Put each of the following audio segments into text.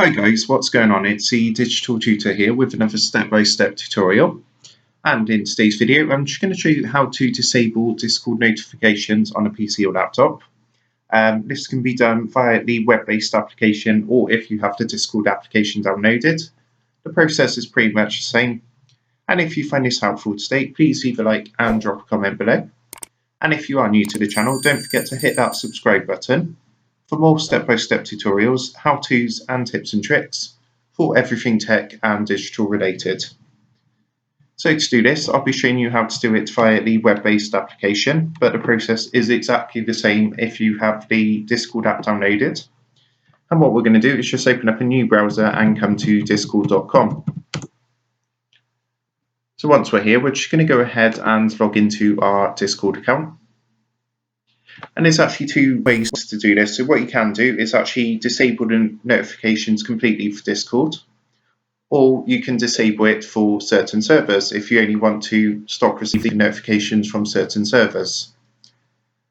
Hi guys, what's going on? It's the Digital Tutor here with another step-by-step tutorial. And in today's video, I'm just going to show you how to disable Discord notifications on a PC or laptop. This can be done via the web-based application, or if you have the Discord application downloaded. The process is pretty much the same. And if you find this helpful today, please leave a like and drop a comment below. And if you are new to the channel, don't forget to hit that subscribe button for more step-by-step tutorials, how-tos and tips and tricks for everything tech and digital related. So to do this, I'll be showing you how to do it via the web-based application, but the process is exactly the same if you have the Discord app downloaded. And what we're going to do is just open up a new browser and come to discord.com. So once we're here, we're just going to go ahead and log into our Discord account. And there's actually two ways to do this. So what you can do is actually disable the notifications completely for Discord, or you can disable it for certain servers if you only want to stop receiving notifications from certain servers.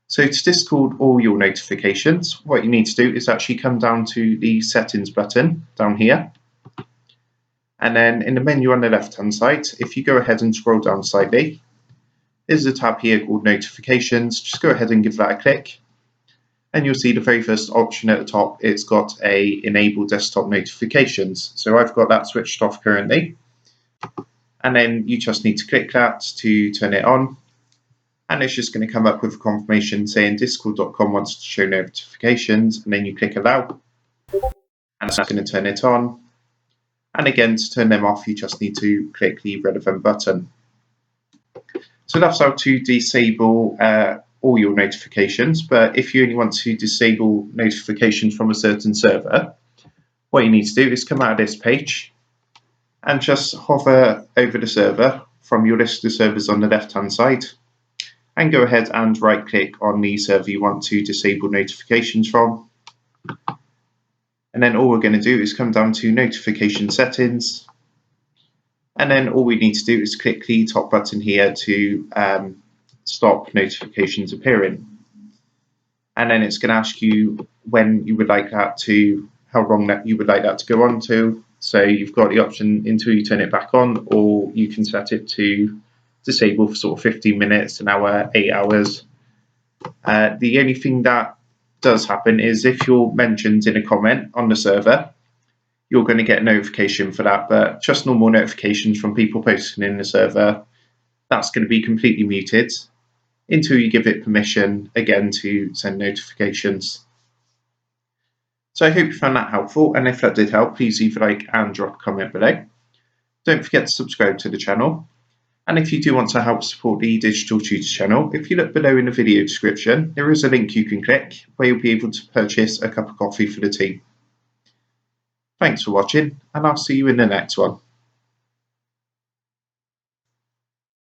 So to disable all your notifications, what you need to do is actually come down to the settings button down here. And then in the menu on the left hand side, if you go ahead and scroll down slightly, there's a tab here called notifications. Just go ahead and give that a click. And you'll see the very first option at the top, it's got a enable desktop notifications. So I've got that switched off currently. And then you just need to click that to turn it on. And it's just going to come up with a confirmation saying discord.com wants to show notifications. And then you click allow. And it's going to turn it on. And again, to turn them off, you just need to click the relevant button. So that's how to disable all your notifications, but if you only want to disable notifications from a certain server, what you need to do is come out of this page and just hover over the server from your list of servers on the left hand side and go ahead and right click on the server you want to disable notifications from. And then all we're going to do is come down to notification settings. And then all we need to do is click the top button here to stop notifications appearing. And then it's going to ask you when you would like that to, how long that you would like that to go on to. So you've got the option until you turn it back on, or you can set it to disable for sort of 15 minutes, an hour, 8 hours. The only thing that does happen is if you're mentioned in a comment on the server, you're going to get a notification for that, but just normal notifications from people posting in the server, that's going to be completely muted until you give it permission again to send notifications. So I hope you found that helpful, and if that did help, please leave a like and drop a comment below. Don't forget to subscribe to the channel, and if you do want to help support the Digital Tutor channel, if you look below in the video description, there is a link you can click where you'll be able to purchase a cup of coffee for the team. Thanks for watching, and I'll see you in the next one.